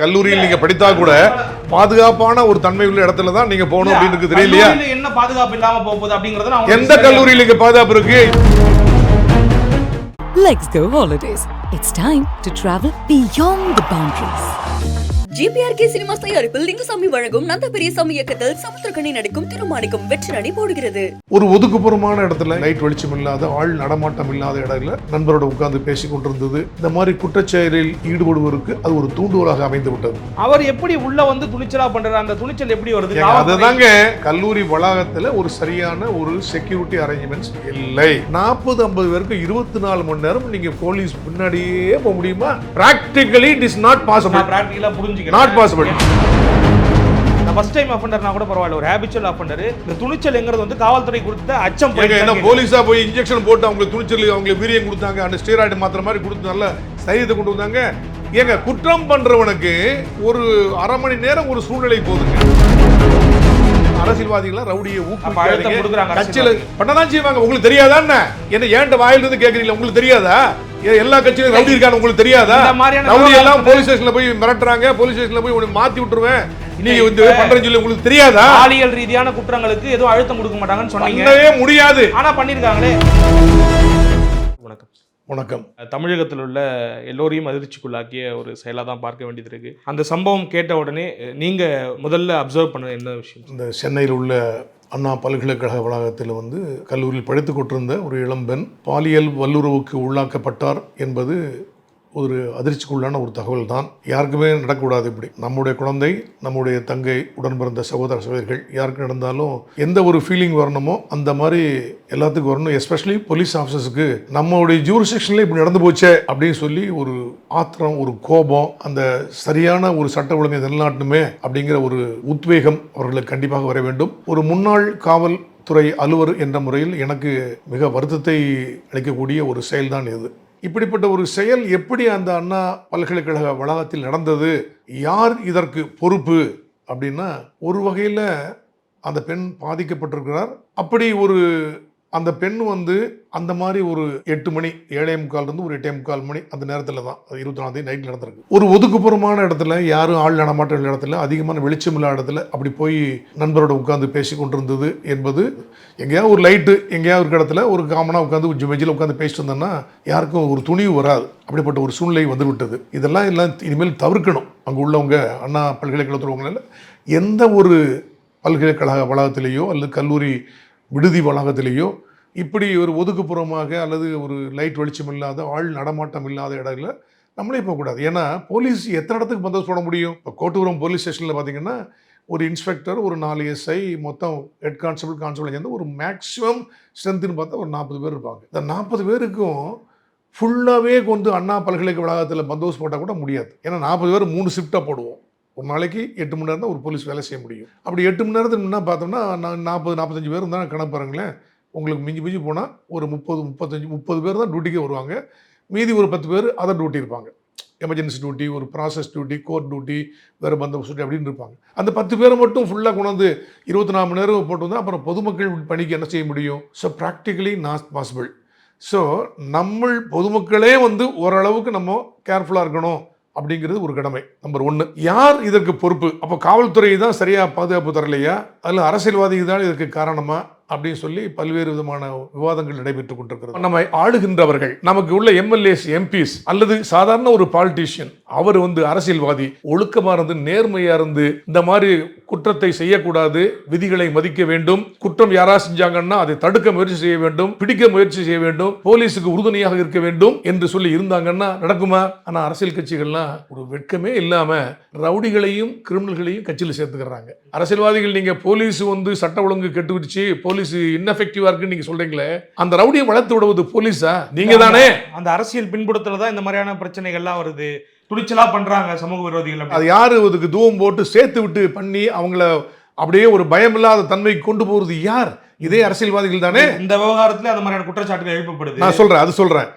கல்லூரியில் நீங்க படித்தா கூட பாதுகாப்பான ஒரு தன்மை உள்ள இடத்துல தான் நீங்க போகணும் அப்படின்னு தெரியலையா? என்ன பாதுகாப்பு இல்லாம போகுது அப்படிங்கறத எந்த கல்லூரியில் இங்க பாதுகாப்பு இருக்கு? Let's go holidays. It's time to travel beyond the boundaries. GPRK cinema தயாரிப்பில் லிங்குசாமி வழங்கும் நந்த பெரியசாமி இயக்கத்தில் சமுத்திரக்கனி நடிக்கும் திருமாணிக்கும் வெற்றி நடை போடுகிறது. ஒரு ஒதுக்குப்புறமான இடத்துல லைட் வெளிச்சம் இல்லாத ஆள் நடமாட்டம் இல்லாத இடத்துல நண்பரோட உட்கார்ந்து பேசிக் கொண்டிருந்தது. இந்த மாதிரி குற்றச்செயலில் ஈடுபடுவதற்கு அது ஒரு தூண்டுகோலாக அமைந்து விட்டது. அவர் எப்படி உள்ள வந்து துணிச்சலா பண்றாரு? அந்த துணிச்சல் எப்படி வருது? அதுதாங்க கல்லூரி வளாகத்துல ஒரு சரியான ஒரு செக்யூரிட்டி அரேஞ்ச்மெண்ட்ஸ் இல்லை. 40-50 பேருக்கு 24 மணி நேரம் நீங்க போலீஸ் பின்னாடியே போக முடியுமா? Practically it is not possible. பிராக்டிகலா புரிஞ்சுக்க நாட் பாசிபிள். ஃபர்ஸ்ட் டைம் அஃபெண்டர்னா கூட பரவாயில்ல, ஒரு ஹேபிச்சுவல் அஃபெண்டர். இந்த துணிச்சல்ங்கிறது வந்து காவல்துறை கொடுத்த அச்சம். என்ன போலீஸா போய் இன்ஜெக்ஷன் போட்டு அவங்களுக்கு துணிச்சல், அவங்களுக்கு வீரியம் கொடுத்தாங்க, அந்த ஸ்டீராய்டு மாத்திரை மாதிரி கொடுத்து நல்ல தைரியத்தை கொண்டு வந்தாங்க. ஏங்க குற்றம் பண்றவனுக்கு ஒரு அரை மணி நேரம் ஒரு சூழ்நிலை போதுங்க. அரசியல்வாதிகள் ரவுடியை ஊக்குவிக்கிறாங்க, கட்சியில பண்ணதான் செய்வாங்க. உங்களுக்கு தெரியாதா என்ன? ஏன்ட வாயில இருந்து கேக்குறீங்க, உங்களுக்கு தெரியாதா? எல்லா கட்சியிலும் ரவுடி இருக்கான்னு உங்களுக்கு தெரியாதா? ரவுடி எல்லாம் போலீஸ் ஸ்டேஷன்ல போய் மிரட்டுறாங்க, போலீஸ் ஸ்டேஷன்ல போய் உன்னை மாத்தி விட்டுருவேன், நீங்க வந்து பண்றேன்னு சொல்லி உங்களுக்கு தெரியாதா? பாலியல் ரீதியான குற்றங்களுக்கு எதுவும் அழுத்தம் கொடுக்க மாட்டாங்கன்னு சொன்னீங்க. முடியாது, ஆனா பண்ணிருக்காங்களே. வணக்கம். வணக்கம். தமிழகத்தில் உள்ள எல்லோரையும் அதிர்ச்சிக்குள்ளாக்கிய ஒரு செயலாக தான் பார்க்க வேண்டியது இருக்கு. அந்த சம்பவம் கேட்ட உடனே நீங்க முதல்ல அப்சர்வ் பண்ண என்ன விஷயம்? இந்த சென்னையில் உள்ள அண்ணா பல்கலைக்கழக வளாகத்தில் வந்து கல்லூரியில் படித்துக் கொண்டிருந்த ஒரு இளம்பெண் பாலியல் வல்லுறவுக்கு உள்ளாக்கப்பட்டார் என்பது ஒரு அதிர்ச்சிக்குள்ளான ஒரு தகவல் தான். யாருக்குமே நடக்கக்கூடாது. இப்படி நம்முடைய குழந்தை, நம்முடைய தங்கை, உடன் பிறந்த சகோதர சகோதரிகள் யாருக்கு நடந்தாலும் எந்த ஒரு ஃபீலிங் வரணுமோ அந்த மாதிரி எல்லாத்துக்கும் வரணும். எஸ்பெஷலி போலீஸ் ஆஃபீஸர்ஸுக்கு நம்மளுடைய ஜூரிஸ்டிக்ஷன்ல இப்படி நடந்து போச்சே அப்படின்னு சொல்லி ஒரு ஆத்திரம், ஒரு கோபம், அந்த சரியான ஒரு சட்ட ஒழுங்கை நிலைநாட்டணுமே அப்படிங்கிற ஒரு உத்வேகம் அவர்களுக்கு கண்டிப்பாக வர வேண்டும். ஒரு முன்னாள் காவல்துறை அலுவலர் என்ற முறையில் எனக்கு மிக வருத்தத்தை அளிக்கக்கூடிய ஒரு செயல்தான் இது. இப்படிப்பட்ட ஒரு செயல் எப்படி அந்த அண்ணா பல்கலைக்கழக வளாகத்தில் நடந்தது, யார் இதற்கு பொறுப்பு அப்படின்னா, ஒரு வகையில் அந்த பெண் பாதிக்கப்பட்டிருக்கிறார். அப்படி ஒரு அந்த பெண் வந்து அந்த மாதிரி ஒரு 8 மணி 7:45 இருந்து ஒரு 8:45 மணி அந்த நேரத்தில் தான் 24ஆம் தேதி நைட்டில் நடந்திருக்கு. ஒரு ஒதுக்குப்புறமான இடத்துல, யாரும் ஆள் நடமாட்ட இடத்துல, அதிகமான வெளிச்சம் இல்லாத இடத்துல அப்படி போய் நண்பரோட உட்காந்து பேசி கொண்டிருந்தது என்பது, எங்கேயாவது ஒரு லைட்டு எங்கேயாவது ஒரு இடத்துல ஒரு காமனாக உட்காந்து மெஜில் உட்காந்து பேசிட்டு இருந்தோன்னா யாருக்கும் ஒரு துணிவு வராது. அப்படிப்பட்ட ஒரு சூழ்நிலை வந்து விட்டது. இதெல்லாம் இனிமேல் தவிர்க்கணும். அங்கே உள்ளவங்க அண்ணா பல்கலைக்கழகத்தில் எந்த ஒரு பல்கலைக்கழக வளாகத்திலேயோ அல்லது கல்லூரி விடுதி வளாகத்திலேயோ இப்படி ஒரு ஒதுக்குப்புறமாக அல்லது ஒரு லைட் வெளிச்சம் இல்லாத ஆள் நடமாட்டம் இல்லாத இடத்துல நம்மளே போகக்கூடாது. ஏன்னா போலீஸ் எத்தனை இடத்துக்கு பந்தோபஸ்து போட முடியும்? இப்போ கோட்டூரம் போலீஸ் ஸ்டேஷனில் பார்த்தீங்கன்னா ஒரு இன்ஸ்பெக்டர், ஒரு 4 SI, மொத்தம் ஹெட் கான்ஸ்டபிள் சேர்ந்து ஒரு மேக்ஸிமம் ஸ்ட்ரென்த்துன்னு பார்த்தா ஒரு 40 பேர் இருப்பாங்க. இந்த 40 பேருக்கும் ஃபுல்லாகவே கொண்டு அண்ணா பல்கலைக்கழக வளாகத்தில் பந்தோபஸ்து போட்டால் கூட முடியாது. ஏன்னா 40 பேர் 3 ஷிஃப்டாக போடுவோம். ஒரு நாளைக்கு 8 மணி நேரம் தான் ஒரு போலீஸ் வேலை செய்ய முடியும். அப்படி 8 மணி நேரத்துக்கு முன்னா பார்த்தோம்னா 40-45 பேர் தான் கணக்கு பாருங்களேன். உங்களுக்கு மிஞ்சி போனால் ஒரு 30 பேர் தான் டியூட்டிக்கே வருவாங்க. மீதி ஒரு 10 பேர் அதர் டியூட்டி இருப்பாங்க. எமர்ஜென்சி டியூட்டி, ஒரு ப்ராசஸ் டியூட்டி, கோர்ட் டியூட்டி, வேறு பந்தோபஸ்து டியூட்டி அப்படின்னு இருப்பாங்க. அந்த 10 பேரை மட்டும் ஃபுல்லாக கொண்டாந்து 24 மணி நேரம் போட்டு வந்தால் அப்புறம் பொதுமக்கள் பணிக்கு என்ன செய்ய முடியும்? So practically not possible. So நம்ம பொதுமக்களே வந்து ஓரளவுக்கு நம்ம கேர்ஃபுல்லாக இருக்கணும் அப்படிங்கிறது ஒரு கடமை. நம்பர் 1. யார் இதற்கு பொறுப்பு? அப்போ காவல்துறை தான் சரியாக பாதுகாப்பு தரலையா, அதில் அரசியல்வாதிகள் தான் இதற்கு காரணமா அப்படின்னு சொல்லி பல்வேறு விதமான விவாதங்கள் நடைபெற்றுக் கொண்டிருக்கிறது. நம்ம ஆளுகின்றவர்கள், நமக்கு உள்ள MLAs, MPs அல்லது சாதாரண ஒரு பாலிட்டிஷியன், அவர் வந்து அரசியல்வாதி, ஒழுக்கமா இருந்து நேர்மையா இருந்து இந்த மாதிரி குற்றத்தை செய்யக்கூடாது, விதிகளை மதிக்க வேண்டும், குற்றம் யாராவது செஞ்சாங்கன்னா அதை தடுக்க முயற்சி செய்ய வேண்டும், பிடிக்க முயற்சி செய்ய வேண்டும், போலீஸுக்கு உறுதுணையாக இருக்க வேண்டும் என்று சொல்லி இருந்தாங்கன்னா நடக்குமா? ஆனா அரசியல் கட்சிகள்லாம் ஒரு வெட்கமே இல்லாம ரவுடிகளையும் கிரிமினல்களையும் கட்சியில் சேர்த்துக்கிறாங்க. அரசியல்வாதிகள் நீங்க போலீஸ் வந்து சட்ட ஒழுங்கு கெட்டுவிடுச்சு, போலீஸ் இன்னெஃபெக்டிவா இருக்குன்னு நீங்க சொல்றீங்களே, அந்த ரவுடியை வளர்த்து விடுவது போலீஸா? நீங்க தானே. அந்த அரசியல் பின்புலத்துல தான் இந்த மாதிரியான பிரச்சனைகள்லாம் வருது. துணிச்சலா பண்றாங்க சமூக விரோதிகள். அது யாரு அதுக்கு தூவம் போட்டு சேர்த்து விட்டு பண்ணி அவங்கள அப்படியே ஒரு பயமில்லாத தன்மைக்கு கொண்டு போறது யார்? இதே அரசியல்வாதிகள் தானே. இந்த விவகாரத்துல அந்த மாதிரியான குற்றச்சாட்டுகள் எழுப்பப்படுது. நான் சொல்றேன்.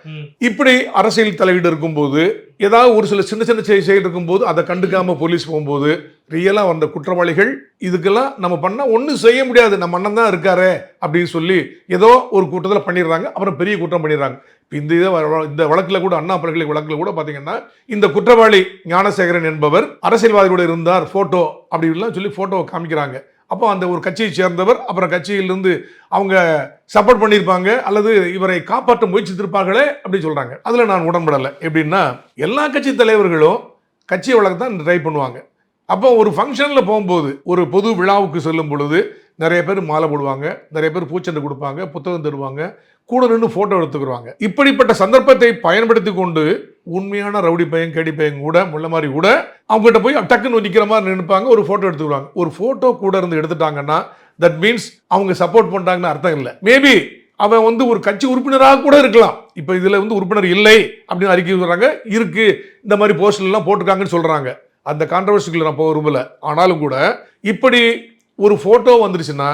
இப்படி அரசியல் தலையீடு இருக்கும்போது, ஏதாவது ஒரு சில சின்ன சின்ன செயல் இருக்கும்போது அதை கண்டுக்காம போலீஸ் போகும்போது ரியலா வந்த குற்றவாளிகள் இதுக்கெல்லாம் நம்ம பண்ணா ஒன்றும் செய்ய முடியாது, நம்ம அண்ணன் தான் இருக்காரு அப்படின்னு சொல்லி ஏதோ ஒரு கூட்டத்தில் பண்ணிடுறாங்க. அப்புறம் பெரிய குற்றம் பண்ணிடுறாங்க. இந்த வழக்கில் கூட, அண்ணா பல்கலை வழக்கில் கூட பார்த்தீங்கன்னா, இந்த குற்றவாளி ஞானசேகரன் என்பவர் அரசியல்வாதியோட இருந்தார், போட்டோ அப்படின்லாம் சொல்லி போட்டோவை காமிக்கிறாங்க. அப்போ அந்த ஒரு கட்சியை சேர்ந்தவர், அப்புறம் கட்சியிலிருந்து அவங்க சப்போர்ட் பண்ணியிருப்பாங்க அல்லது இவரை காப்பாற்ற முயற்சித்திருப்பார்களே அப்படின்னு சொல்றாங்க. அதில் நான் உடன்படலை. எப்படின்னா, எல்லா கட்சி தலைவர்களும் கட்சி வழக்கத்தான் ட்ரை பண்ணுவாங்க. அப்போ ஒரு ஃபங்க்ஷனில் போகும்போது, ஒரு பொது விழாவுக்கு செல்லும் பொழுது நிறைய பேர் மாலை போடுவாங்க, நிறைய பேர் பூச்செண்டு கொடுப்பாங்க, புத்தகம் தருவாங்க, கூட நின்று ஃபோட்டோ எடுத்துக்கிடுவாங்க. இப்படிப்பட்ட சந்தர்ப்பத்தை பயன்படுத்தி கொண்டு உண்மையான ரவுடி பையன், கேடி பையன் கூட, முள்ள மாதிரி கூட அவங்ககிட்ட போய் டக்குன்னு நிற்கிற மாதிரி நினைப்பாங்க, ஒரு ஃபோட்டோ எடுத்துக்கிடுவாங்க. ஒரு ஃபோட்டோ கூட இருந்து எடுத்துட்டாங்கன்னா தட் மீன்ஸ் அவங்க சப்போர்ட் பண்ணுறாங்கன்னு அர்த்தம் இல்லை. மேபி அவன் வந்து ஒரு கட்சி உறுப்பினராக கூட இருக்கலாம். இப்போ இதில் வந்து உறுப்பினர் இல்லை அப்படின்னு அறிக்கை சொல்கிறாங்க, இருக்கு இந்த மாதிரி போஸ்டர்லாம் போட்டிருக்காங்கன்னு சொல்கிறாங்க. அந்த கான்ட்ரவர்சிக்குள்ள நான் போக விரும்பல. ஆனாலும் கூட இப்படி ஒரு ஃபோட்டோ வந்துருச்சுன்னா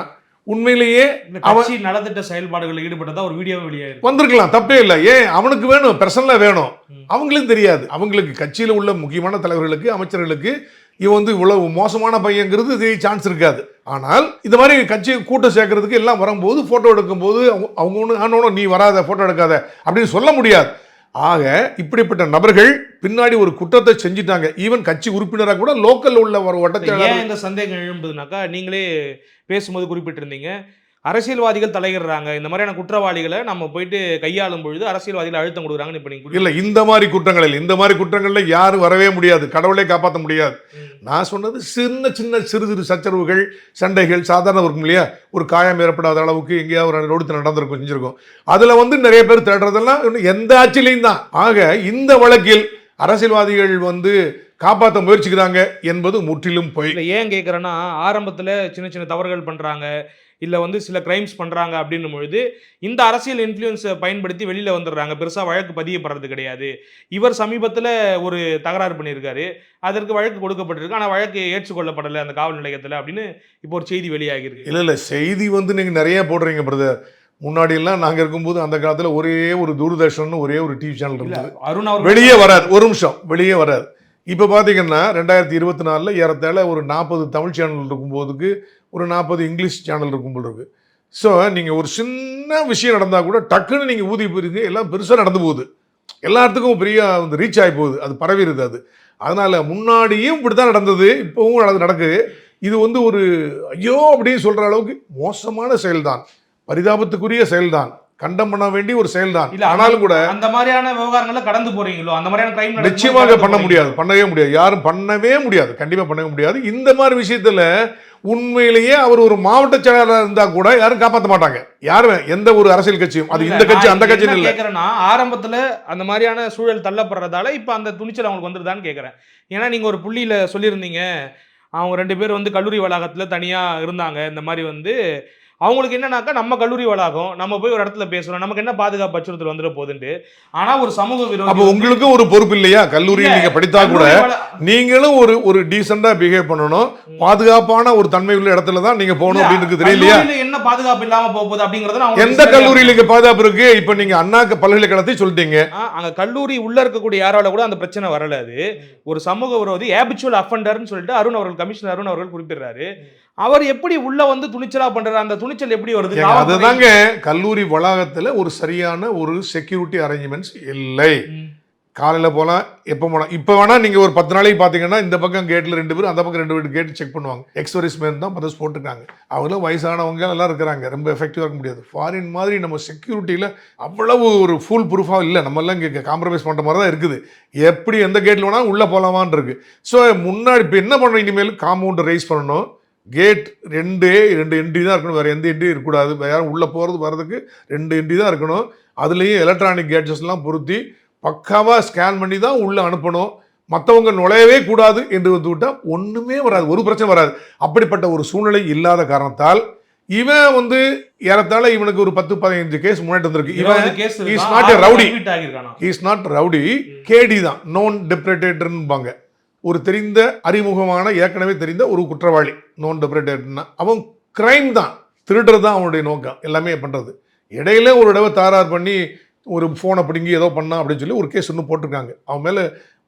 உண்மையிலேயே அவன் நலத்திட்ட செயல்பாடுகளில் ஈடுபட்டதா ஒரு வீடியோ வெளியாயிருக்கு, வந்திருக்கலாம், தப்பே இல்லை. ஏன் அவனுக்கு வேணும், பர்சனலா வேணும், அவங்களுக்கு தெரியாது. அவங்களுக்கு கட்சியில் உள்ள முக்கியமான தலைவர்களுக்கு, அமைச்சர்களுக்கு இவன் வந்து இவ்வளவு மோசமான பையங்கிறது தெரிய சான்ஸ் இருக்காது. ஆனால் இந்த மாதிரி கட்சி கூட்டம் சேர்க்கறதுக்கு எல்லாம் வரும்போது ஃபோட்டோ எடுக்கும்போது அவங்க ஒன்று நீ வராத, ஃபோட்டோ எடுக்காத அப்படின்னு சொல்ல முடியாது. ஆக இப்படிப்பட்ட நபர்கள் பின்னாடி ஒரு குற்றத்தை செஞ்சிட்டாங்க. ஈவன் கட்சி உறுப்பினராக கூட லோக்கல் உள்ள ஒரு வட்டத்தில் இந்த சந்தேகம் எழும்புதுனாக்கா, நீங்களே பேசும்போது குறிப்பிட்டிருந்தீங்க, அரசியல்வாதிகள் தலையிடுறாங்க, இந்த மாதிரியான குற்றவாளிகளை நம்ம போயிட்டு கையாளும் பொழுது அரசியல்வாதிகள் அழுத்தம் கொடுக்குறாங்கன்னு இப்ப நீங்க இல்ல. இந்த மாதிரி குற்றங்கள்ல யாரும் வரவே முடியாது, கடவுளே காப்பாற்ற முடியாது. நான் சொன்னது சின்ன சிறு சச்சரவுகள், சண்டைகள் சாதாரண இருக்கும் இல்லையா, ஒரு காயம் ஏற்படாத அளவுக்கு எங்கேயாவது ஒரு ரோடு நடந்திருக்கும், செஞ்சிருக்கும். அதுல வந்து நிறைய பேர் தேடுறதெல்லாம் எந்த ஆட்சியிலையும் தான். ஆக இந்த வழக்கில் அரசியல்வாதிகள் வந்து காப்பாற்ற முயற்சிக்கிறாங்க என்பது முற்றிலும் பொய். ஏன் கேட்குறேன்னா, ஆரம்பத்தில் சின்ன தவறுகள் பண்ணுறாங்க, இல்லை வந்து சில கிரைம்ஸ் பண்ணுறாங்க அப்படின்னும் பொழுது இந்த அரசியல் இன்ஃப்ளூயன்ஸை பயன்படுத்தி வெளியில் வந்துடுறாங்க, பெருசாக வழக்கு பதியப்படுறது கிடையாது. இவர் சமீபத்தில் ஒரு தகராறு பண்ணியிருக்காரு, அதற்கு வழக்கு கொடுக்கப்பட்டிருக்கு, ஆனால் வழக்கு ஏற்றுக்கொள்ளப்படலை அந்த காவல் நிலையத்தில் அப்படின்னு இப்போ ஒரு செய்தி வெளியாகிருக்கு. இல்லை செய்தி வந்து நீங்கள் நிறைய போடுறீங்க பிரதர். முன்னாடியெல்லாம் நாங்கள் இருக்கும்போது அந்த காலத்தில் ஒரே ஒரு தூர்தர்ஷன், ஒரே ஒரு டிவி சேனல் இருந்தது, அருண் அவர் வெளியே வராது, ஒரு நிமிஷம் வெளியே வராது. இப்போ பார்த்தீங்கன்னா 2024 ஏறத்தாழ ஒரு 40 தமிழ் சேனல் இருக்கும்போதுக்கு ஒரு 40 இங்கிலீஷ் சேனல் இருக்கும்போது இருக்கு. ஸோ நீங்கள் ஒரு சின்ன விஷயம் நடந்தால் கூட டக்குன்னு நீங்கள் ஊதி போயிருங்க, எல்லாம் பெருசாக நடந்து போகுது, எல்லாத்துக்கும் பெரிய வந்து ரீச் ஆகி போகுது, அது பரவிடுது. அது அதனால் முன்னாடியும் இப்படி தான் நடந்தது, இப்போவும் அது நடக்குது. இது வந்து ஒரு ஐயோ அப்படின்னு சொல்கிற அளவுக்கு மோசமான செயல்தான், பரிதாபத்துக்குரிய செயல்தான், கண்டம் பண்ண வேண்டிய ஒரு செயல்தான். ஆனாலும் கூட அந்த மாதிரியான விவகாரங்களை கடந்து போறீங்களோ, அந்த மாதிரியான கிரைம் நிச்சயமாக பண்ணவே முடியாது, யாரும் பண்ணவே முடியாது, கண்டிப்பா பண்ணவே முடியாது. இந்த மாதிரி விஷயத்துல உண்மையிலேயே அவர் ஒரு மாவட்ட செயலாளர் இருந்தா கூட யாரும் காப்பாற்ற மாட்டாங்க, யாரும் எந்த ஒரு அரசியல் கட்சியும். அது இந்த கட்சி அந்த கட்சி இல்லை. கேட்கறேன்னா, ஆரம்பத்துல அந்த மாதிரியான சூழல் தள்ளப்படுறதால இப்ப அந்த துணிச்சல் அவங்களுக்கு வந்துருதான்னு கேட்கறேன். ஏன்னா நீங்க ஒரு புள்ளியில சொல்லியிருந்தீங்க, அவங்க 2 பேர் வந்து கல்லூரி வளாகத்துல தனியா இருந்தாங்க, இந்த மாதிரி வந்து அவங்களுக்கு என்னன்னாக்கா, நம்ம கல்லூரி வளாகம், நம்ம போய் ஒரு இடத்துல பேசுறோம், நமக்கு என்ன பாதுகாப்பு அச்சுறுத்தல் வந்துட போகுதுன்ட்டு. ஆனா ஒரு சமூக விரோதி, அப்ப உங்களுக்கும் ஒரு பொறுப்பு இல்லையா? கல்லூரியில் நீங்க படித்தா கூட நீங்களும் ஒரு டீசெண்டா பிஹேவ் பண்ணணும், பாதுகாப்பான ஒரு தன்மை உள்ள இடத்துல தான் நீங்க போகணும் அப்படின்னு தெரியலையா? என்ன பாதுகாப்பு இல்லாம போகுது அப்படிங்கறத எந்த கல்லூரியில இங்க பாதுகாப்பு இருக்கு? இப்ப நீங்க அண்ணா பல்கலைக்கழகத்தை சொல்லிட்டீங்க, அங்க கல்லூரி உள்ள இருக்கக்கூடிய யாரால கூட அந்த பிரச்சனை வரல. அது ஒரு சமூக விரோதி, ஹேபிச்சுவல் அஃபெண்டர்னு சொல்லிட்டு அருண் அவர்கள், கமிஷனர் அருண் அவர்கள் குறிப்பிடுறாரு. அவர் எப்படி உள்ள வந்து துணிச்சலா பண்றாரு? அந்த துணிச்சல் எப்படி வருது? அதுதாங்க, கல்லூரி வளாகத்துல ஒரு சரியான ஒரு செக்யூரிட்டி அரேஞ்ச்மெண்ட்ஸ் இல்லை. காலையில போலாம், எப்போ போலாம். இப்போ வேணா நீங்க ஒரு 10 நாளைக்கு பாத்தீங்கன்னா இந்த பக்கம் கேட்ல 2 பேர், அந்த பக்கம் 2 பேர் கேட் செக் பண்ணுவாங்க. எக்ஸ்வரிஸ் மேன் தான் பதஸ் போட்டுருக்காங்க, அவங்களும் வயசானவங்க எல்லாம் இருக்கிறாங்க, ரொம்ப எஃபெக்டிவா இருக்க முடியாது. ஃபாரின் மாதிரி நம்ம செக்யூரிட்டியில அவ்வளவு ஒரு ஃபுல் ப்ரூஃபா இல்லை, நம்ம எல்லாம் இங்கே காம்ப்ரமைஸ் பண்ற மாதிரி தான் இருக்குது. எப்படி எந்த கேட்ல வேணா உள்ள போலாமான் இருக்கு. ஸோ முன்னாடி இப்போ என்ன பண்ணணும், இனிமேல் காம்பவுண்ட் ரைஸ் பண்ணணும், கேட் 2 என்ட்ரி தான் இருக்கணும், வேறு எந்த என்ட்ரி இருக்கக்கூடாது. யாரும் உள்ளே போகிறது வர்றதுக்கு 2 என்ட்ரி தான் இருக்கணும். அதுலேயும் எலக்ட்ரானிக் கேட்ஜஸ்லாம் பொருத்தி பக்காவாக ஸ்கேன் பண்ணி தான் உள்ளே அனுப்பணும். மற்றவங்க நுழையவே கூடாது என்று வந்து விட்டால் ஒன்றுமே வராது, ஒரு பிரச்சனை வராது. அப்படிப்பட்ட ஒரு சூழ்நிலை இல்லாத காரணத்தால் இவன் வந்து ஏறத்தாழ இவனுக்கு ஒரு 10-15 கேஸ் முன்னாடி வந்திருக்கு. இவன் is not rowdy, is not rowdy, கேடி தான், நோன் டெப்ரேட்டேட்டர்னுபாங்க. ஒரு தெரிந்த அறிமுகமான ஏற்கனவே தெரிந்த ஒரு குற்றவாளி, நோன் டெப்ரேட்டர்னா அவன் கிரைம் தான், திருடுறது தான் அவனுடைய நோக்கம், எல்லாமே பண்ணுறது. இடையில ஒரு தடவை தாரார் பண்ணி ஒரு ஃபோனை பிடுங்கி ஏதோ பண்ணா அப்படின்னு சொல்லி ஒரு கேஸ் இன்னும் போட்டிருக்காங்க. அவன் மேலே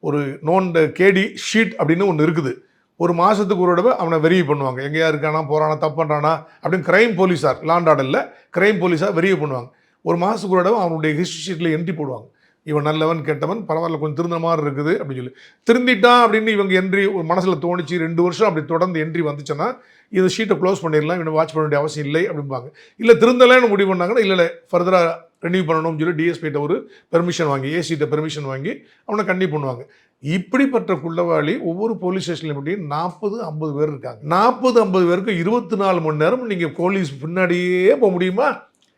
ஒரு நோன் கேடி ஷீட் அப்படின்னு ஒன்று இருக்குது. ஒரு மாதத்துக்கு ஒரு தடவை அவனை வெரிஃபை பண்ணுவாங்க, எங்கேயா இருக்கானா, போகிறானா, தப்பு பண்ணுறானா அப்படின்னு. கிரைம் போலீஸார், லாண்ட் ஆர்டரில் கிரைம் போலீஸார் வெரிஃபை பண்ணுவாங்க. ஒரு மாதத்துக்கு ஒரு தடவை அவனுடைய ஹிஸ்ட்ரி ஷீட்டில் என்ட்ரி போடுவாங்க. இவன் நல்லவன் கெட்டவன், பரவாயில்ல கொஞ்சம் திருந்த மாதிரி இருக்குது அப்படின்னு சொல்லி. திருந்திட்டான் அப்படின்னு இவங்க என்ட்ரி ஒரு மனசில் தோணிச்சு 2 வருஷம் அப்படி தொடர்ந்து என்ட்ரி வந்துச்சுன்னா இந்த ஷீட்டை க்ளோஸ் பண்ணிடலாம், இவனை வாட்ச் பண்ண வேண்டிய அவசியம் இல்லை அப்படிம்பாங்க. இல்லை திருந்தலைன்னு முடிவு பண்ணாங்கன்னா இல்லை ஃபர்தராக ரெனியூ பண்ணணும்னு சொல்லி டிஎஸ்பிகிட்ட ஒரு பெர்மிஷன் வாங்கி, ஏசிகிட்ட பெர்மிஷன் வாங்கி அவனை கண்டினியூ பண்ணுவாங்க. இப்படிப்பட்ட குள்ளவாளி ஒவ்வொரு போலீஸ் ஸ்டேஷன்லையும் எப்படி 40-50 பேர் இருக்காங்க. 40-50 பேருக்கு 24 மணி நேரம் நீங்கள் போலீஸ் பின்னாடியே போக முடியுமா?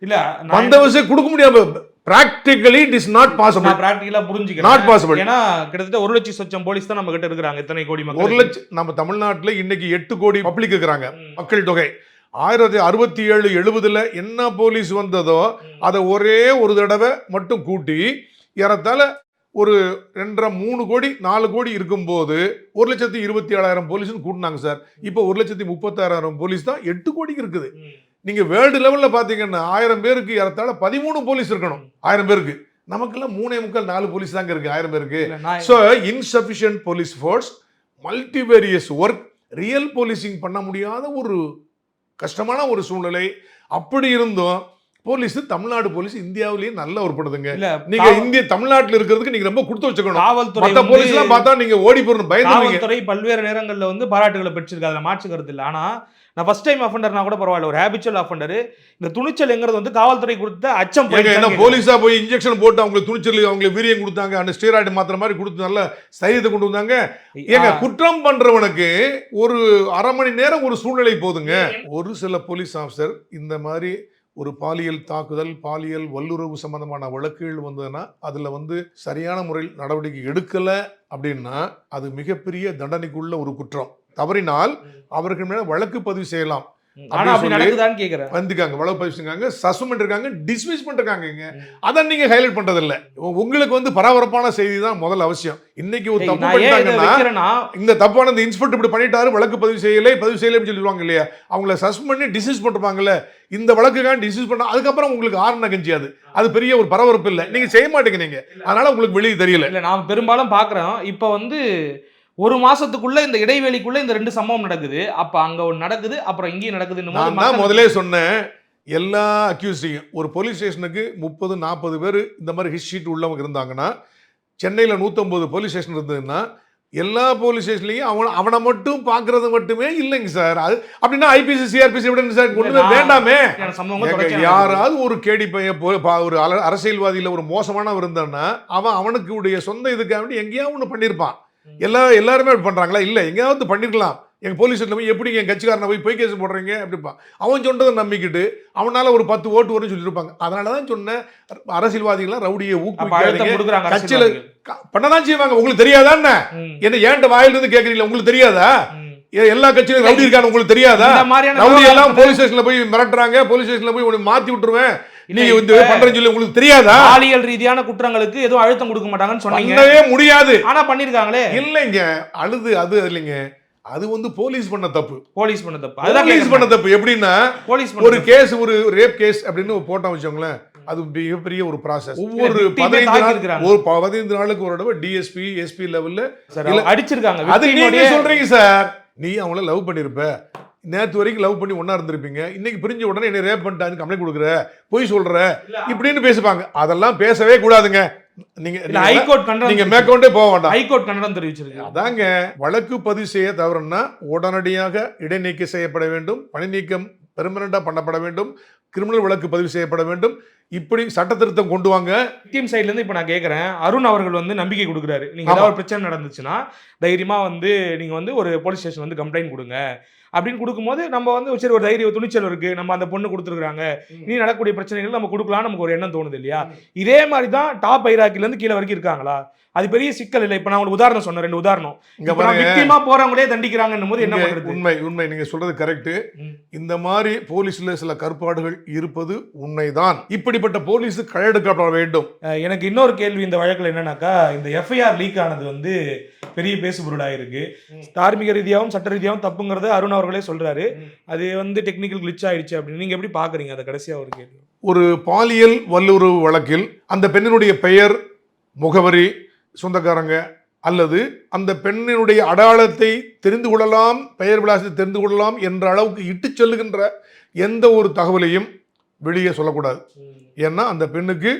இல்ல வந்தவசே கொடுக்க முடியாது. Practically it is not possible. நான் பிராக்டிகலா புரிஞ்சுக்கிறேன். Not possible. ஏன்னா கிட்டத்தட்ட 1 லட்சம் சொச்சம் போலீஸ் தான் நம்ம கிட்ட இருக்காங்க. இத்தனை கோடி மக்கள். 1 லட்சம் நம்ம தமிழ்நாட்டில் இன்னைக்கு 8 கோடி பப்ளிக் இருக்கிறாங்க, மக்கள் தொகை. 1967-70 என்ன போலீஸ் வந்ததோ அதை ஒரே ஒரு தடவை மட்டும் கூட்டி ஏறத்தாழ ஒரு 2.5-3 கோடி 4 கோடி இருக்கும்போது 1,27,000 போலீஸ்னு கூட்டினாங்க சார். இப்போ 1,36,000 போலீஸ் தான் 8 கோடிக்கு இருக்குது. நீங்க வேர்ல்டு லெவல்ல பாத்தீங்கன்னா 1000 பேருக்கு ஏறத்தாழ 13 போலீஸ் இருக்கணும். 1000 பேருக்கு நமக்கெல்லாம் 3.25-4 போலீஸ் தாங்க இருக்கு 1000 பேருக்கு. So insufficient police force, multivarious work, real policing பண்ண முடியாத ஒரு கஷ்டமான ஒரு சூழ்நிலை. அப்படி இருந்தும் போலீஸ், தமிழ்நாடு போலீஸ் இந்தியாவிலேயே நல்ல ஒரு படுதுங்க. நீங்க இந்திய தமிழ்நாட்டில் இருக்கிறதுக்கு நீங்க ரொம்ப கொடுத்து வச்சுக்கணும். காவல்துறை போலீஸ் எல்லாம் பார்த்தா நீங்க ஓடி போறணும், பயந்துருவீங்க. காவல்துறை பல்வேறு நேரங்கள்ல வந்து பாராட்டுகளை பெற்றிருக்கு, அதுல மாற்று கருத்து இல்லை. ஆனா நான் ஃபர்ஸ்ட் டைம் அஃபண்டர்னா கூட பரவாயில்ல, ஒரு ஹேபிச்சுவல் அஃபண்டர் இந்த துணிச்சல்ங்கிறது வந்து காவல்துறை கொடுத்த அச்சம். என்ன போலீஸா போய் இன்ஜெக்ஷன் போட்டு அவங்களுக்கு துணிச்சல், அவங்களுக்கு வீரியம் கொடுத்தாங்க, அந்த ஸ்டீராய்டு மாத்திர மாதிரி கொடுத்து நல்ல தைரியத்தை கொண்டு வந்தாங்க. ஏங்க குற்றம் பண்றவனுக்கு ஒரு 1/2 மணி நேரம் ஒரு சூழ்நிலை போதுங்க. ஒரு சில போலீஸ் ஆஃபீஸர் இந்த மாதிரி ஒரு பாலியல் தாக்குதல், பாலியல் வல்லுறவு சம்பந்தமான வழக்குகள் வந்ததுன்னா அதுல வந்து சரியான முறையில் நடவடிக்கை எடுக்கல அப்படின்னா அது மிகப்பெரிய தண்டனைக்குள்ள ஒரு குற்றம். தவறினால் அவர்கள் மேல வழக்கு பதிவு செய்யலாம். வந்துக்காங்க, வழக்கு பதிவு செஞ்சாங்க, சஸ்பெண்ட் இருக்காங்க, டிஸ்மிஸ் பண்ணிருக்காங்க. அதை நீங்க ஹைலைட் பண்றது இல்ல. உங்களுக்கு வந்து பரபரப்பான செய்தி தான் முதல் அவசியம். இன்னைக்கு ஒரு தப்பு பண்ணிட்டாங்கன்னா, இந்த தப்பான இந்த இன்ஸ்பெக்டர் இப்படி பண்ணிட்டாரு, வழக்கு பதிவு செய்யலைன்னு சொல்லிடுவாங்க இல்லையா, அவங்கள சஸ்பெண்ட் பண்ணி டிஸ்மிஸ் பண்ணிருப்பாங்கல்ல. இந்த வழக்குக்காக டிஸ்மிஸ் பண்ண அதுக்கப்புறம் உங்களுக்கு ஆரண கஞ்சி, அது பெரிய ஒரு பரபரப்பு இல்லை. நீங்க செய்ய மாட்டேங்கிறீங்க, அதனால உங்களுக்கு வெளியே தெரியல. இல்ல நான் பெரும்பாலும் பாக்குறோம். இப்ப வந்து ஒரு மாசத்துக்குள்ள இந்த இடைவெளிக்குள்ள இந்த 2 சம்பவம் நடக்குது. அப்ப அங்க ஒன்று நடக்குது, அப்புறம் இங்கேயும் நடக்குது. நான் தான் முதலே சொன்னேன், எல்லா அக்யூஸ்டையும் ஒரு போலீஸ் ஸ்டேஷனுக்கு 30-40 பேர் இந்த மாதிரி ஹிட் ஷீட் உள்ளவங்க இருந்தாங்கன்னா, சென்னையில் 150 போலீஸ் ஸ்டேஷன் இருந்ததுன்னா எல்லா போலீஸ் ஸ்டேஷன்லையும் அவனை மட்டும் பார்க்கறது மட்டுமே இல்லைங்க சார். அது அப்படின்னா ஐபிசி சிஆர்பிசி ஒன்றுமே வேண்டாமே. யாராவது ஒரு கேடி பையன் ஒரு அரசியல்வாதியில் ஒரு மோசமானவர் இருந்தான்னா அவனுக்கு உடைய சொந்த இதுக்காக வேண்டி எங்கேயாவது ஒன்று பண்ணியிருப்பான். எல்லாருமே அப்படி பண்றாங்களா? இல்லை, எங்கேயாவது பண்ணிருக்கலாம். எங்க போலீஸ் போய் எப்படி என் கட்சிக்காரனை போய் கேஸ் போடுறீங்க அப்படிப்பா, அவன் சொன்னதை நம்பிக்கிட்டு அவனால ஒரு 10 ஓட்டு வரும்னு சொல்லியிருப்பாங்க. அதனாலதான் சொன்னேன், அரசியல்வாதிகள் ரவுடியை ஊக்குவிக்கிறாங்க, கட்சியில பண்ணதான் செய்வாங்க. உங்களுக்கு தெரியாதா என்ன ஏன்ட்ட வாயிலிருந்து கேட்கறீங்களா? உங்களுக்கு தெரியாதா எல்லா கட்சியிலும் ரவுடி இருக்கான்னு உங்களுக்கு தெரியாதா? ரவுடி எல்லாம் போலீஸ் ஸ்டேஷன்ல போய் மிரட்டுறாங்க, போலீஸ் ஸ்டேஷன்ல போய் உன்னை மாத்தி விட்டுருவேன் நீங்க வந்து பண்றேன்னு சொல்லி உங்களுக்கு தெரியாதா? பாலியல் ரீதியான குற்றங்களுக்கு எதுவும் அழுத்தம் கொடுக்க மாட்டாங்கன்னு சொன்னீங்க. முடியாது, ஆனா பண்ணிருக்காங்களே. இல்லைங்க, அது இல்லைங்க, அது வந்து போலீஸ் பண்ண தப்பு. போலீஸ் பண்ண தப்பு எப்படின்னா, ஒரு கேஸ், ஒரு ரேப் கேஸ் அப்படின்னு போட்டா வச்சோங்களேன், அது மிகப்பெரிய ஒரு ப்ராசஸ். ஒவ்வொரு 15 நாளுக்கு ஒரு தடவை டிஎஸ்பி எஸ்பி லெவல்ல அடிச்சிருக்காங்க. அது நீங்க சொல்றீங்க சார், நீ அவங்கள லவ் பண்ணிருப்ப, நேற்று வரைக்கும் லவ் பண்ணி ஒன்னா இருந்திருப்பீங்க, இன்னைக்கு பிரிஞ்ச உடனே என்ன ரேப் பண்ணிட்டான்னு கம்ப்ளைண்ட் கொடுக்குற, போய் சொல்ற இப்படின்னு பேசுவாங்க. அதெல்லாம் பேசவே கூடாதுங்க. நீங்க மேற்கொண்டே போக வேண்டாம். ஹைகோர்ட் கண்டனம் தெரிவிச்சிருக்கு. அதாங்க, வழக்கு பதிவு செய்ய தவறுனா உடனடியாக இடைநீக்கம் செய்யப்பட வேண்டும், பணி நீக்கம் பெர்மனண்டா பண்ணப்பட வேண்டும், கிரிமினல் வழக்கு பதிவு செய்யப்பட வேண்டும். இப்படி சட்ட திருத்தம் கொண்டு வாங்க. டீம் சைட்ல இருந்து இப்ப நான் கேட்கறேன், அருண் அவர்கள் வந்து நம்பிக்கை கொடுக்குறாரு, நீங்க ஏதாவது ஒரு பிரச்சனை நடந்துச்சுன்னா தைரியமா வந்து நீங்க வந்து ஒரு போலீஸ் ஸ்டேஷன் வந்து கம்ப்ளைண்ட் கொடுங்க அப்படின்னு கொடுக்கும்போது நம்ம வந்து சரி ஒரு தைரிய துணிச்சல் இருக்கு, நம்ம அந்த பொண்ணு கொடுத்துருக்காங்க, நீ நடக்கக்கூடிய பிரச்சனைகள் நம்ம கொடுக்கலாம், நமக்கு ஒரு எண்ணம் தோணுது இல்லையா? இதே மாதிரி தான் டாப் ஹைரார்க்கில இருந்து கீழே வரைக்கும் இருக்காங்களா? அது பெரிய சிக்கல் இல்லை. இப்ப நான் உங்களுக்கு உதாரணம் சொன்னேன், 2 உதாரணம். விக்டிமா போறவங்களே தண்டிக்கிறாங்கன்னும் போது என்ன பண்றது? உண்மை நீங்க சொல்றது கரெக்ட். இந்த மாதிரி போலீஸ்ல சில கருப்பாடுகள் இருப்பது உண்மைதான். இப்படிப்பட்ட போலீஸ் கையெடுக்கப்பட வேண்டும். எனக்கு இன்னொரு கேள்வி இந்த வழக்குல என்னன்னாக்கா, இந்த எஃப்ஐஆர் லீக் ஆனது வந்து பெரிய பேசுபொருளாயிருக்கு. தார்மீக ரீதியாகவும் சட்ட ரீதியாகவும் தப்புங்கிறது அருண் அவர்களே சொல்றாரு அது வந்து டெக்னிக்கல் கிளிச் ஆயிடுச்சு அப்படின்னு. நீங்க எப்படி பாக்குறீங்க அதை? கடைசியா ஒரு கேள்வி. ஒரு பாலியல் வல்லுறவு வழக்கில் அந்த பெண்ணினுடைய பெயர், முகவரி, சொந்தக்காரங்க அல்லது அந்த பெண்ணினுடைய அடையாளத்தை தெரிந்து கொள்ளலாம், பெயர் விலாசத்தை தெரிந்து கொள்ளலாம் என்ற அளவுக்கு இட்டு செல்லுகின்ற எந்த ஒரு தகவலையும் வெளியே சொல்லக்கூடாது. ஏன்னா அந்த பெண்ணுக்கு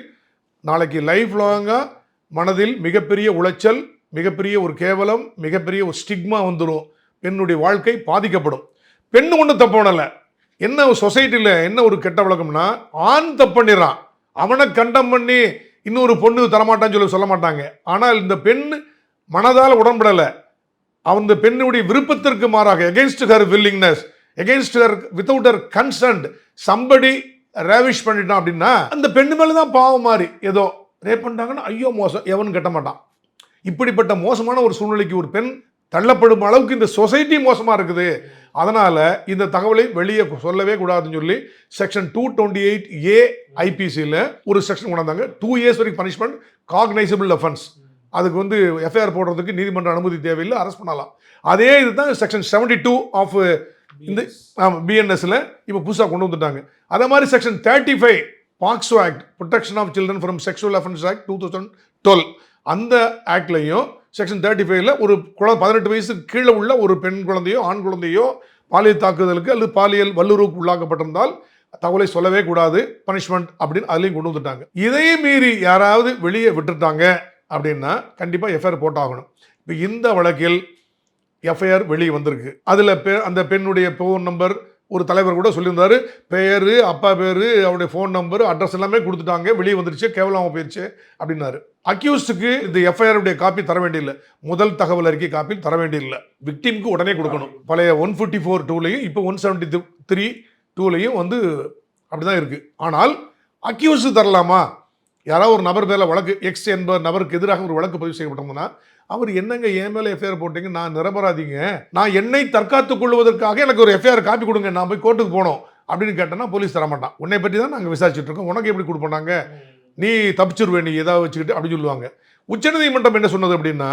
நாளைக்கு லைஃப் லாங்காக மனதில் மிகப்பெரிய உளைச்சல், மிகப்பெரிய ஒரு கேவலம், மிகப்பெரிய ஒரு ஸ்டிக்மா வந்துடும். பெண்ணுடைய வாழ்க்கை பாதிக்கப்படும். பெண்ணு ஒன்றும் தப்பு பண்ணலை. என்ன சொசைட்டியில் என்ன ஒரு கெட்ட வழக்கம்னா, ஆண் தப்பு பண்ணிடுறான், அவனை கண்டம் பண்ணி இன்னொரு பொண்ணு தரமாட்டான்னு சொல்ல மாட்டாங்க. ஆனால் இந்த பெண் மனதால் உடன்படலை, அந்த பெண்ணுடைய விருப்பத்திற்கு மாறாக against her willingness, against her without her consent somebody ravish பண்ணிட்டான் அப்படின்னா அந்த பெண்ணு மேலே தான் பாவம் மாறி ஏதோ ரேப் பண்ணிட்டாங்கன்னா ஐயோ மோசம், எவனும் கட்ட மாட்டான். இப்படிப்பட்ட மோசமான ஒரு சூழ்நிலைக்கு ஒரு பெண் தள்ளப்படும் அளவுக்கு இந்த சொசைட்டி மோசமாக இருக்குது. அதனால் இந்த தகவலை வெளியே சொல்லவே கூடாதுன்னு சொல்லி செக்ஷன் 228A ஐபிசியில் ஒரு செக்ஷன் கொண்டாந்தாங்க. 2 years வரைக்கும் பனிஷ்மெண்ட், காக்னைசபிள் அஃபென்ஸ். அதுக்கு வந்து எஃப்ஐஆர் போடுறதுக்கு நீதிமன்ற அனுமதி தேவையில்லை, அரெஸ்ட் பண்ணலாம். அதே இதுதான் செக்ஷன் 72 ஆஃப் இந்த பிஎன்எஸ்ல இப்போ புதுசாக கொண்டு வந்துட்டாங்க. அதே மாதிரி section 35 POCSO act, protection of children from sexual offence act 2012, அந்த ஆக்ட்லையும் செக்ஷன் 35ல ஒரு 18 வயசுக்கு கீழே உள்ள ஒரு பெண் குழந்தையோ ஆண் குழந்தையோ பாலியல் தாக்குதலுக்கு அல்லது பாலியல் வல்லுறவுக்கு உள்ளாக்கப்பட்டிருந்தால் தகவலை சொல்லவே கூடாது, பனிஷ்மெண்ட் அப்படின்னு அதுலேயும் கொண்டு வந்துட்டாங்க. இதையும் மீறி யாராவது வெளியே விட்டுட்டாங்க அப்படின்னா கண்டிப்பாக எஃப்ஐஆர் போட்டாகணும். இப்போ இந்த வழக்கில் எஃப்ஐஆர் வெளியே வந்திருக்கு. அதில் அந்த பெண்ணுடைய ஃபோன் நம்பர், ஒரு தலைவர் கூட சொல்லியிருந்தாரு, பெயர், அப்பா பேர், அவருடைய ஃபோன் நம்பர், அட்ரஸ் எல்லாமே கொடுத்துட்டாங்க, வெளியே வந்துருச்சு, கேவலமாக போயிடுச்சு அப்படின்னாரு. அக்யூஸ்டுக்கு இந்த எஃப்ஐஆருடைய காப்பி தர வேண்டியில்லை, முதல் தகவல் அறிக்கை காப்பி தர வேண்டியில்லை, விக்டிம்க்கு உடனே கொடுக்கணும். பழைய 154(2)லையும் இப்போ 173(2)லையும் வந்து அப்படிதான் இருக்கு. ஆனால் அக்யூஸ்டு தரலாமா? யாராவது ஒரு நபர் மேலே வழக்கு, எக்ஸ் என்பவர் நபருக்கு எதிராக ஒரு வழக்கு பதிவு செய்யப்பட்டோம்னா அவர் என்னங்க என் மேலே எஃப்ஐஆர் போட்டீங்க, நான் நிரபராதிங்க, நான் என்னை தற்காத்துக் கொள்வதற்காக எனக்கு ஒரு எஃப்ஐஆர் காப்பி கொடுங்க, நான் போய் கோர்ட்டுக்கு போனோம் அப்படின்னு கேட்டேன்னா போலீஸ் தரமாட்டான். உன்னை பற்றி தான் நாங்கள் விசாரிச்சுட்டு இருக்கோம், உனக்கு எப்படி கொடுப்பாங்க, நீ தப்பிச்சிருவேன், நீ ஏதாவது வச்சுக்கிட்டு அப்படின்னு சொல்லுவாங்க. உச்சநீதிமன்றம் என்ன சொன்னது அப்படின்னா,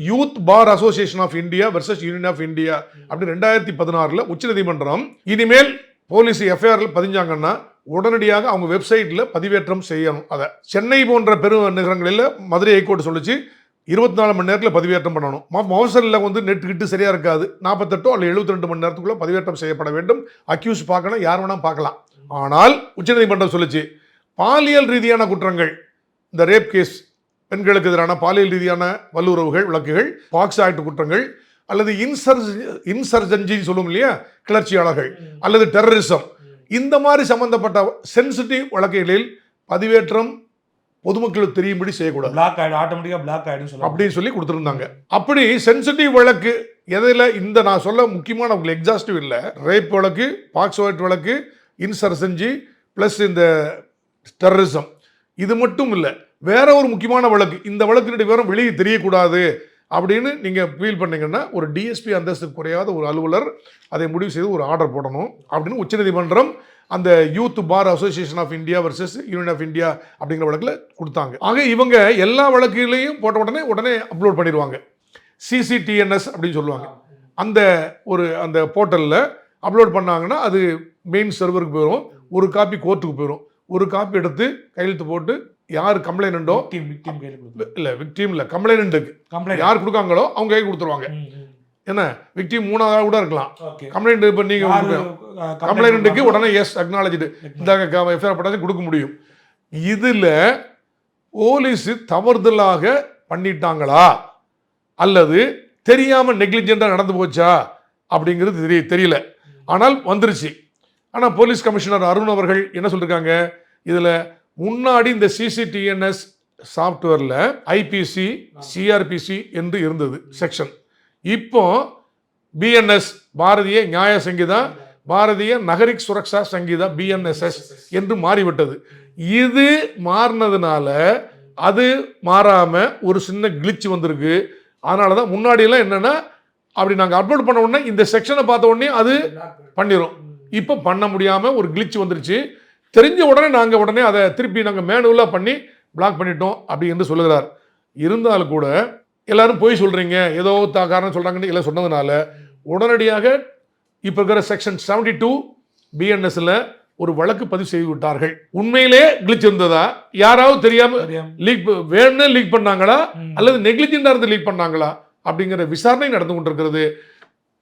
youth bar association of India versus union of India அப்படி 2016 உச்சநீதிமன்றம் இனிமேல் போலீஸ் எஃப்ஐஆர் பதிஞ்சாங்கன்னா உடனடியாக அவங்க வெப்சைட்டில் பதிவேற்றம் செய்யணும். அதை சென்னை போன்ற பெரு நகரங்களில் மதுரை ஹைகோர்ட் சொல்லிச்சு 24 மணி நேரத்தில் பதிவேற்றம் பண்ணணும். மவுசரில் வந்து நெட்டு சரியாக இருக்காது, 48 அல்லது 72 மணி நேரத்துக்குள்ளே பதிவேற்றம் செய்யப்பட வேண்டும். அக்யூஸ் பார்க்கணும், யார் வேணால் பார்க்கலாம். ஆனால் உச்சநீதிமன்றம் சொல்லிச்சு, பாலியல் ரீதியான குற்றங்கள், இந்த ரேப் கேஸ், பெண்களுக்கு எதிரான பாலியல் ரீதியான வல்லுறவுகள் வழக்குகள், பாக்ஸ் ஆக்ட் குற்றங்கள் அல்லது இன்சர்ஜென்சி சொல்லுவோம் இல்லையா, கிளர்ச்சியாளர்கள் அல்லது டெரரிசம், இந்த மாதிரி சம்பந்தப்பட்ட சென்சிட்டிவ் வழக்குகளில் பதிவேற்றம் பொதுமக்களுக்கு தெரியும்படி செய்யக்கூடாது, பிளாக் ஆயிடும், ஆட்டோமேட்டிக்கா பிளாக் ஆயிடும் அப்படின்னு சொல்லி கொடுத்துருந்தாங்க. அப்படி சென்சிட்டிவ் வழக்கு எதில் இந்த நான் சொல்ல முக்கியமான உங்களுக்கு எக்ஸாஸ்டிவ் இல்லை, ரேப் வழக்கு, பாக்ஸோ ஆக்ட் வழக்கு, இன்சர்ஜென்சி ப்ளஸ் இந்த டெரரிசம், இது மட்டும் இல்லை, வேற ஒரு முக்கியமான வழக்கு, இந்த வழக்கினுடைய விவரம் வெளியே தெரியக்கூடாது அப்படின்னு நீங்கள் ஃபீல் பண்ணீங்கன்னா ஒரு டிஎஸ்பி அந்தஸ்துக்கு குறையாத ஒரு அலுவலர் அதை முடிவு செய்து ஒரு ஆர்டர் போடணும் அப்படின்னு உச்சநீதிமன்றம் அந்த youth bar association of India versus union of India அப்படிங்கிற வழக்கில் கொடுத்தாங்க. ஆக இவங்க எல்லா வழக்குகளையும் போட்ட உடனே அப்லோட் பண்ணிடுவாங்க. சிசிடிஎன்எஸ் அப்படின்னு சொல்லுவாங்க. அந்த போர்ட்டலில் அப்லோட் பண்ணாங்கன்னா அது மெயின் சர்வருக்கு போயிடும், ஒரு காப்பி கோர்ட்டுக்கு போயிடும், ஒரு காப்பி எடுத்து கையெழுத்து போட்டு யார் கம்ப்ளைனண்டோ, இல்லை விக்டீம் இல்லை கம்ப்ளைனண்ட்டுக்கு யார் கொடுக்காங்களோ அவங்க கையில் கொடுத்துருவாங்க. என்ன விக்டீம் 3ஆவது கூட இருக்கலாம், கம்ப்ளைண்ட் இப்போ நீங்கள் கம்ப்ளைனண்ட்டுக்கு உடனே எஸ் அக்னாலஜ்டு இந்த எஃப்ஐஆர் பட்டாச்சு கொடுக்க முடியும். இதில் போலீஸு தவறுதலாக பண்ணிட்டாங்களா அல்லது தெரியாமல் நெக்லிஜென்ட்டாக நடந்து போச்சா அப்படிங்கிறது தெரியல. ஆனால் வந்துருச்சு. ஆனால் போலீஸ் கமிஷனர் அருண் அவர்கள் என்ன சொல்லியிருக்காங்க, இதில் முன்னாடி இந்த சிசிடிஎன்எஸ் சாஃப்ட்வேரில் ஐபிசி சிஆர்பிசி என்று இருந்தது செக்ஷன், இப்போ பிஎன்எஸ் பாரதிய நியாய சங்கீதா, பாரதிய நகரிக் சுரக்ஷா சங்கீதா பிஎன்எஸ்எஸ் என்று மாறிவிட்டது. இது மாறினதுனால அது மாறாமல் ஒரு சின்ன கிளிச் வந்திருக்கு. அதனால தான் முன்னாடியெல்லாம் என்னென்னா அப்படி நாங்கள் அப்லோட் பண்ண உடனே இந்த செக்ஷனை பார்த்த உடனே அது பண்ணிடும், இப்போ பண்ண முடியாமல் ஒரு கிளிச் வந்துருச்சு. தெரிஞ்ச உடனே நாங்கள் உடனே அதை திருப்பி நாங்கள் மேனுவலாக பண்ணி பிளாக் பண்ணிட்டோம் அப்படி என்று சொல்லுகிறார். இருந்தாலும் கூட எல்லாரும் போய் சொல்கிறீங்க, ஏதோ காரணம் சொல்கிறாங்கன்னு எல்லாம் சொன்னதுனால உடனடியாக இப்போ இருக்கிற செக்ஷன் 72 பிஎன்எஸ்ல ஒரு வழக்கு பதிவு செய்து விட்டார்கள். உண்மையிலே கிளிச் இருந்ததா, யாராவது தெரியாம லீக் வேணும்னு லீக் பண்ணாங்களா அல்லது நெக்லிஜென்டா இருந்து லீக் பண்ணாங்களா அப்படிங்கிற விசாரணை நடந்து கொண்டிருக்கிறது.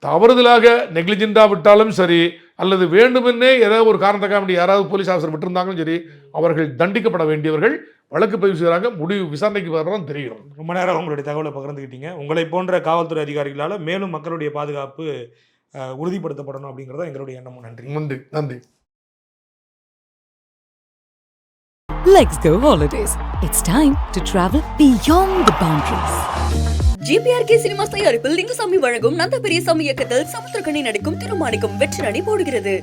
தவறுதலாக நெக்லிஜென்டா விட்டாலும் சரி அல்லது வேண்டுமென்னே ஏதாவது ஒரு காரணத்துக்காக யாராவது போலீஸ் ஆஃபீஸர் விட்டுருந்தாங்களும் சரி, அவர்கள் தண்டிக்கப்பட வேண்டியவர்கள். வழக்கு பதிவு செய்கிறாங்க, முடிவு விசாரணைக்கு வரதான் தெரியும். ரொம்ப நேரம் உங்களுடைய தகவலை பகிர்ந்துக்கிட்டீங்க. உங்களை போன்ற காவல்துறை அதிகாரிகளால் மேலும் மக்களுடைய பாதுகாப்பு உறுதிப்படுத்தப்படணும் அப்படிங்கிறத எங்களுடைய எண்ணமும். நன்றி. நன்றி நன்றி. Let's go holidays. It's time to travel beyond the boundaries. GPRK cinemas தயாரிப்பில் லிங்குசாமி வழங்கும் நந்த பெரியசாமி இயக்கத்தில் சமுத்திரக்கனி நடிக்கும் திருமாணிக்கம் வெற்றி நடை போடுகிறது.